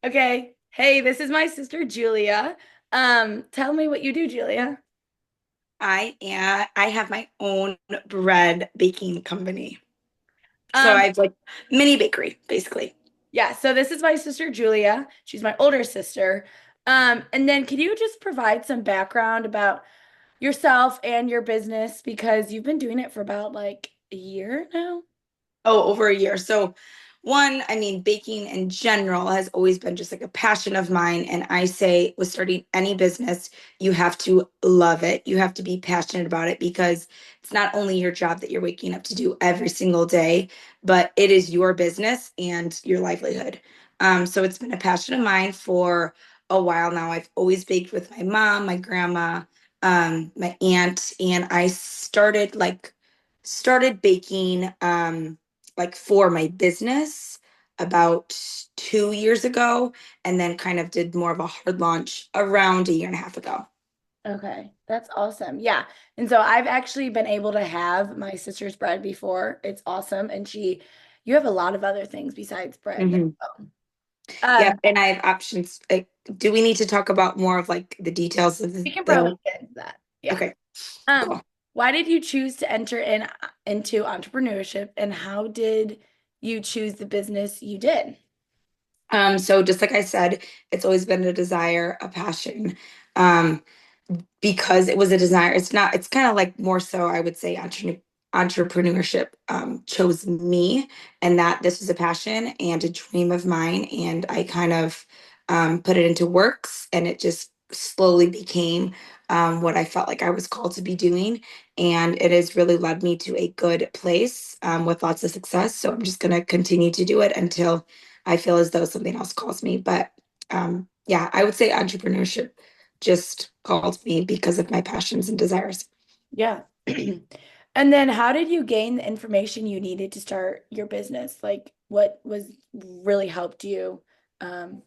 Okay. Hey, this is my sister Julia. Tell me what you do, Julia. I have my own bread baking company. So Um, I have like mini bakery, basically. yeah, so this is my sister Julia. She's my older sister. And then can you just provide some background about yourself and your business because you've been doing it for about like a year now? Oh, over a year. So one, I mean, baking in general has always been just like a passion of mine. And I say with starting any business, you have to love it. You have to be passionate about it because it's not only your job that you're waking up to do every single day, but it is your business and your livelihood. So it's been a passion of mine for a while now. I've always baked with my mom, my grandma, my aunt, and I started baking. Like for my business about 2 years ago, and then kind of did more of a hard launch around a year and a half ago. Okay, that's awesome. Yeah. And so I've actually been able to have my sister's bread before. It's awesome. And you have a lot of other things besides bread. Hmm. Um, Yep, and I have options. Like, do we need to talk about more of like the details of we can the probably get into that. Yeah. okay, Um, cool. why did you choose to enter into entrepreneurship and how did you choose the business you did? So just like I said, it's always been a desire, a passion. Um, because it was a desire. It's kind of like more so, I would say, entrepreneurship chose me, and that this was a passion and a dream of mine. And I kind of put it into works, and it just slowly became what I felt like I was called to be doing. And it has really led me to a good place with lots of success. So I'm just going to continue to do it until I feel as though something else calls me. But yeah, I would say entrepreneurship just called me because of my passions and desires. Yeah. And then how did you gain the information you needed to start your business? Like what was really helped you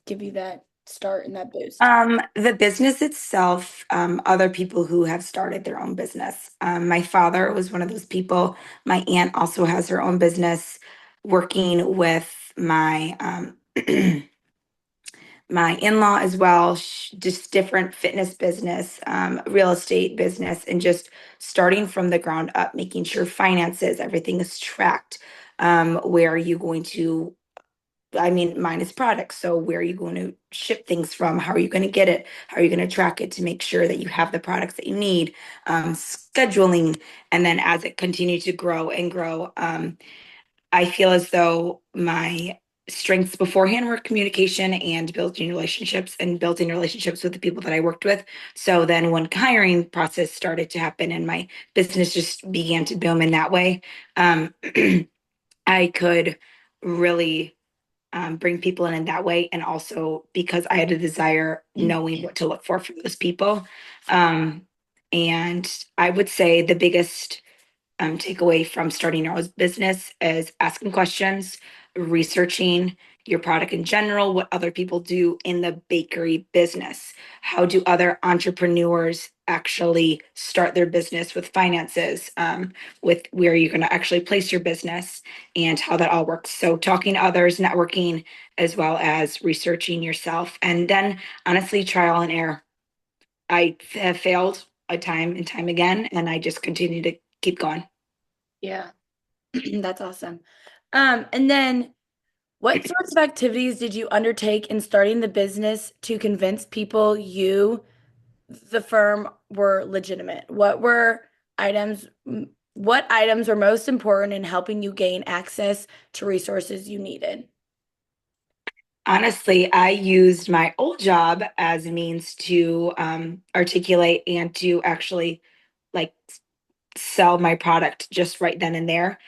give you that start and that boost? The business itself, other people who have started their own business. My father was one of those people. My aunt also has her own business, working with my in-law as well, just different fitness business, real estate business, and just starting from the ground up, making sure finances, everything is tracked. Where are you going to I mean, mine is products. So where are you going to ship things from? How are you going to get it? How are you going to track it to make sure that you have the products that you need? Scheduling. And then as it continued to grow and grow, I feel as though my strengths beforehand were communication and building relationships with the people that I worked with. So then when hiring process started to happen and my business just began to boom in that way, um, I could really bring people in that way. And also because I had a desire knowing what to look for from those people. Um, and I would say the biggest takeaway from starting your own business is asking questions, researching your product in general, what other people do in the bakery business. How do other entrepreneurs actually start their business with finances, with where you're going to actually place your business and how that all works. So, talking to others, networking, as well as researching yourself. And then, honestly, trial and error. I have failed a time and time again, and I just continue to keep going. Yeah, that's awesome. And then what sorts of activities did you undertake in starting the business to convince people the firm, were legitimate? Items, what items were most important in helping you gain access to resources you needed? Honestly, I used my old job as a means to articulate and to actually like sell my product just right then and there.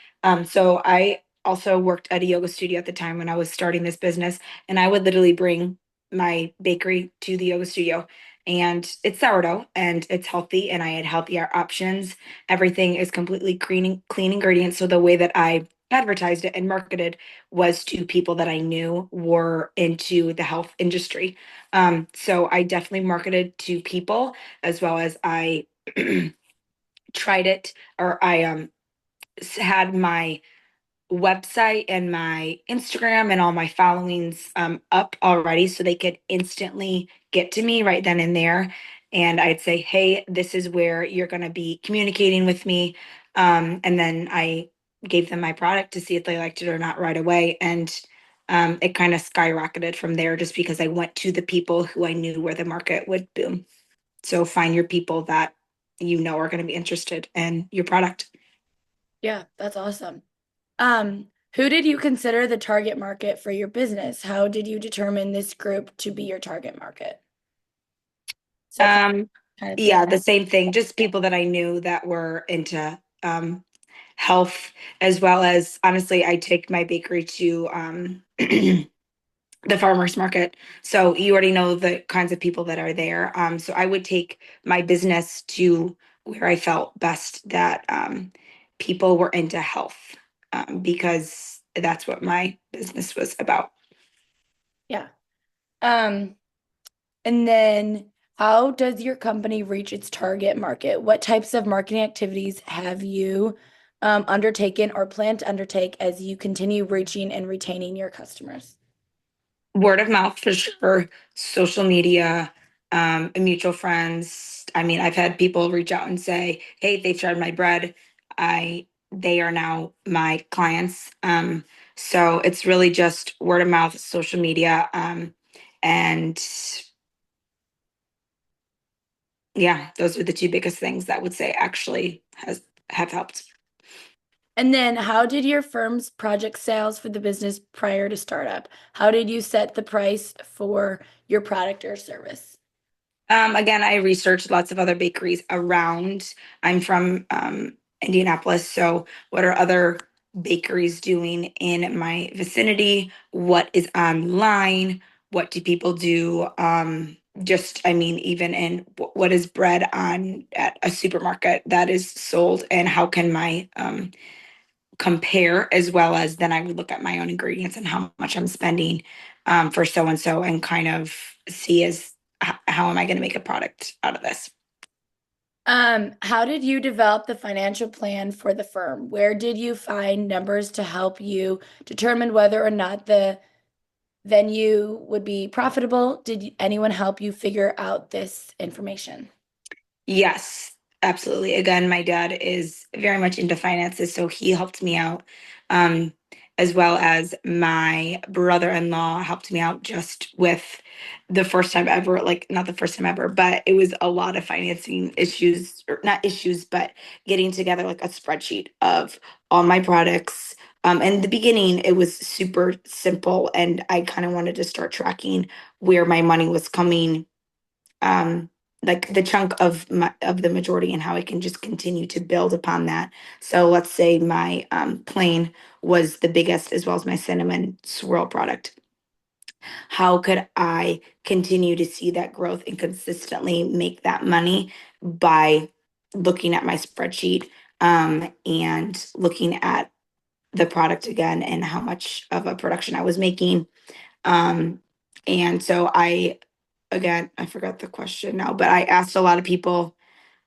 So I also worked at a yoga studio at the time when I was starting this business, and I would literally bring my bakery to the yoga studio. And it's sourdough and it's healthy, and I had healthier options. Everything is completely clean ingredients. So the way that I advertised it and marketed was to people that I knew were into the health industry. So I definitely marketed to people as well as I tried it or I had my website and my Instagram and all my followings up already so they could instantly get to me right then and there. And I'd say, hey, this is where you're going to be communicating with me. And then I gave them my product to see if they liked it or not right away. And it kind of skyrocketed from there just because I went to the people who I knew where the market would boom. So find your people that you know are going to be interested in your product. Yeah, that's awesome. Who did you consider the target market for your business? How did you determine this group to be your target market? So Um, kind of thing. yeah, the same thing. Just people that I knew that were into health, as well as honestly, I take my bakery to the farmers market. So you already know the kinds of people that are there. So I would take my business to where I felt best that people were into health, because that's what my business was about. Yeah. Um, and then how does your company reach its target market? What types of marketing activities have you undertaken or plan to undertake as you continue reaching and retaining your customers? Word of mouth for sure, social media, and mutual friends. I mean, I've had people reach out and say, "Hey, they've tried my bread. They are now my clients." So it's really just word of mouth, social media, and yeah, those are the two biggest things that I would say actually has have helped. And then how did your firm's project sales for the business prior to startup? How did you set the price for your product or service? Again, I researched lots of other bakeries around. I'm from Indianapolis, so what are other bakeries doing in my vicinity? What is online? What do people do? Just, I mean, even in what is bread on at a supermarket that is sold, and how can my compare, as well as then I would look at my own ingredients and how much I'm spending for so and so, and kind of see as how am I going to make a product out of this. How did you develop the financial plan for the firm? Where did you find numbers to help you determine whether or not the venue would be profitable? Did anyone help you figure out this information? Yes, absolutely. Again, my dad is very much into finances, so he helped me out. Um, as well as my brother-in-law helped me out just with the first time ever, like not the first time ever, but it was a lot of financing issues, or not issues, but getting together like a spreadsheet of all my products. In the beginning, it was super simple, and I kind of wanted to start tracking where my money was coming, um like the chunk of the majority, and how I can just continue to build upon that. So let's say my plain was the biggest, as well as my cinnamon swirl product. How could I continue to see that growth and consistently make that money by looking at my spreadsheet, and looking at the product again and how much of a production I was making. Um, and so I again, I forgot the question now, but I asked a lot of people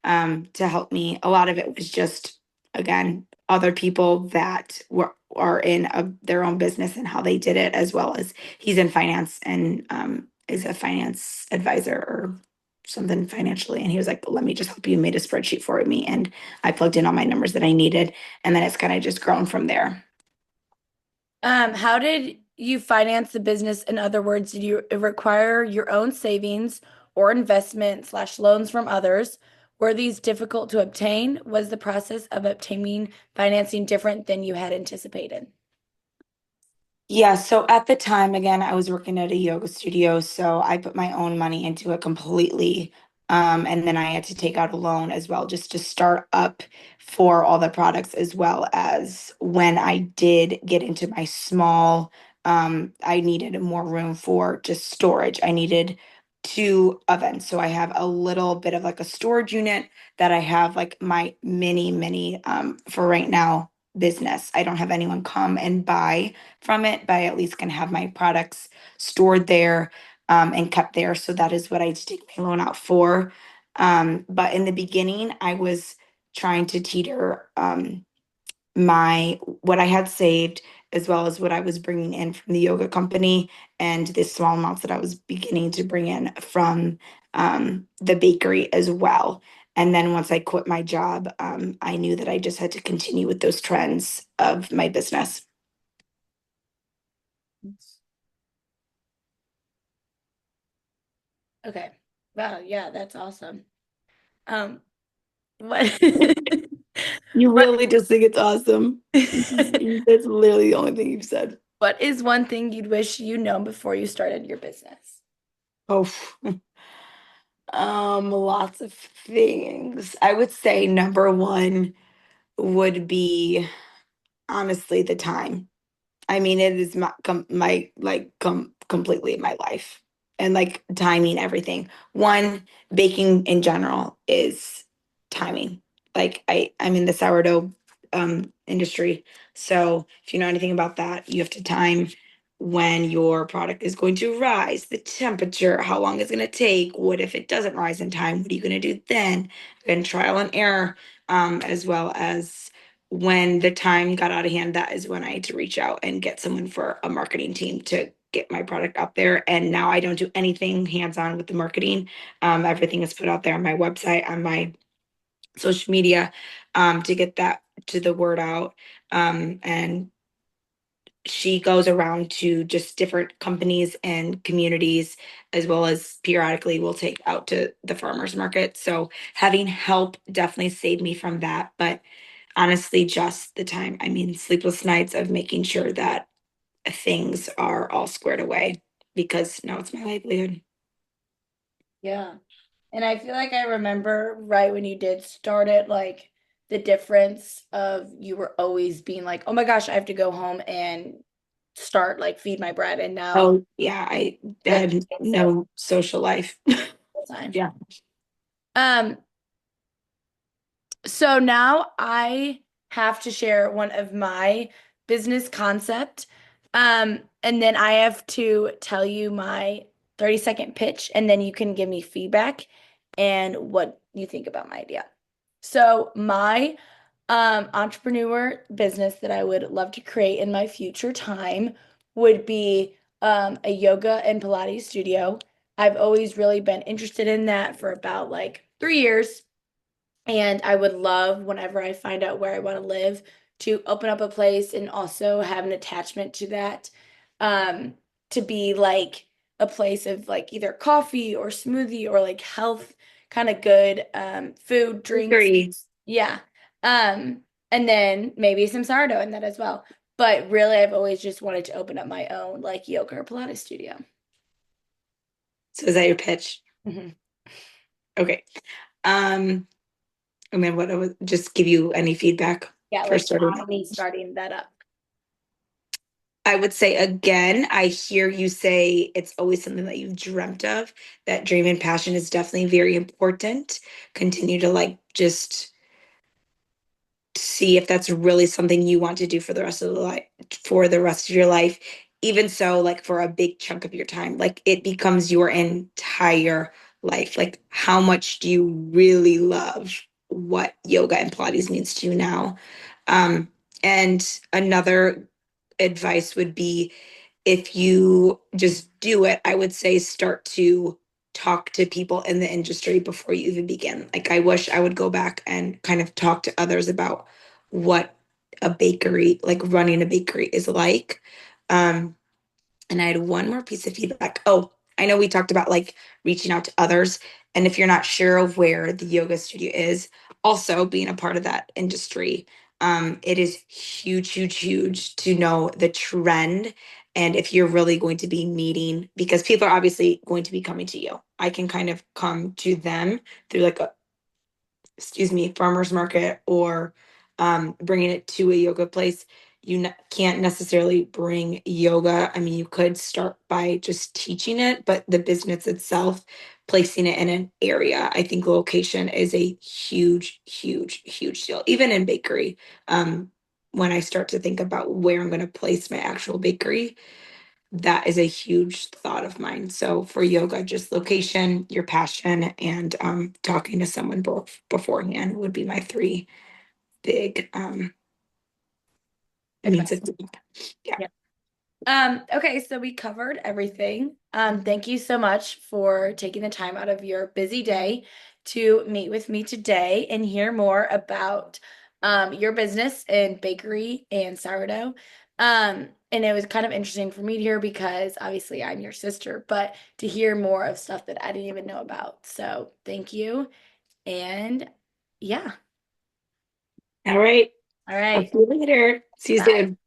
to help me. A lot of it was just, again, other people that were are in their own business and how they did it, as well as he's in finance and is a finance advisor or something financially. And he was like, let me just help you, made a spreadsheet for me. And I plugged in all my numbers that I needed. And then it's kind of just grown from there. How did you finance the business? In other words, did you require your own savings or investment slash loans from others? Were these difficult to obtain? Was the process of obtaining financing different than you had anticipated? Yeah, so at the time, again, I was working at a yoga studio, so I put my own money into it completely. And then I had to take out a loan as well, just to start up for all the products, as well as when I did get into my small, I needed more room for just storage. I needed two ovens. So I have a little bit of like a storage unit that I have like my mini, for right now business. I don't have anyone come and buy from it, but I at least can have my products stored there, and kept there. So that is what I take my loan out for. But in the beginning, I was trying to teeter. my what I had saved as well as what I was bringing in from the yoga company and the small amounts that I was beginning to bring in from the bakery as well. And then once I quit my job, I knew that I just had to continue with those trends of my business. Okay. Wow, yeah, that's awesome. Um, what You what really just think it's awesome. That's literally the only thing you've said. what is one thing you'd wish you'd known before you started your business? Oh, lots of things. I would say number one would be honestly the time. I mean, it is completely my life and like timing everything. One, baking in general is timing. Like I'm in the sourdough industry. So if you know anything about that, you have to time when your product is going to rise, the temperature, how long it's going to take. What if it doesn't rise in time? What are you going to do then? And trial and error, as well as when the time got out of hand, that is when I had to reach out and get someone for a marketing team to get my product out there. And now I don't do anything hands on with the marketing. Everything is put out there on my website, on my social media, to get that to the word out. And she goes around to just different companies and communities, as well as periodically we'll take out to the farmers market. So having help definitely saved me from that. But honestly, just the time. I mean, sleepless nights of making sure that things are all squared away because now it's my livelihood. Yeah. And I feel like I remember right when you did start it, like the difference of you were always being like, oh my gosh, I have to go home and start like feed my bread. And now Oh, yeah, I like had it's so no social life. full time. Yeah. Um, So now I have to share one of my business concept. And then I have to tell you my 30-second pitch, and then you can give me feedback and what you think about my idea. So my entrepreneur business that I would love to create in my future time would be a yoga and Pilates studio. I've always really been interested in that for about like 3 years. And I would love, whenever I find out where I want to live, to open up a place and also have an attachment to that, um, to be like a place of like either coffee or smoothie or like health kind of good food, drinks. Agree. Yeah. Um, and then maybe some sourdough in that as well. But really, I've always just wanted to open up my own like yoga or Pilates studio. So is that your pitch? Mhm. Okay. Um, and then what I would just give you any feedback Yeah, for like starting on me starting that up. I would say again, I hear you say it's always something that you've dreamt of. That dream and passion is definitely very important. Continue to like just see if that's really something you want to do for the rest of the life for the rest of your life. Even so, like for a big chunk of your time, like it becomes your entire life. Like how much do you really love what yoga and Pilates means to you now? Um, and another advice would be if you just do it, I would say start to talk to people in the industry before you even begin. Like, I wish I would go back and kind of talk to others about what a bakery, like running a bakery, is like. Um, and I had one more piece of feedback. Oh, I know we talked about like reaching out to others. And if you're not sure of where the yoga studio is, also being a part of that industry, it is huge, huge, huge to know the trend. And if you're really going to be meeting, because people are obviously going to be coming to you, I can kind of come to them through like a farmers market or bringing it to a yoga place. Can't necessarily bring yoga. I mean, you could start by just teaching it, but the business itself, placing it in an area, I think location is a huge, huge, huge deal. Even in bakery, when I start to think about where I'm going to place my actual bakery, that is a huge thought of mine. So for yoga, just location, your passion, and talking to someone both beforehand would be my three big. It means it's, yeah. Yeah. Okay, so we covered everything. Thank you so much for taking the time out of your busy day to meet with me today and hear more about your business in bakery and sourdough. And it was kind of interesting for me to hear because obviously I'm your sister, but to hear more of stuff that I didn't even know about. So thank you. And yeah, All right. all Talk right. to you later. See you Bye. soon.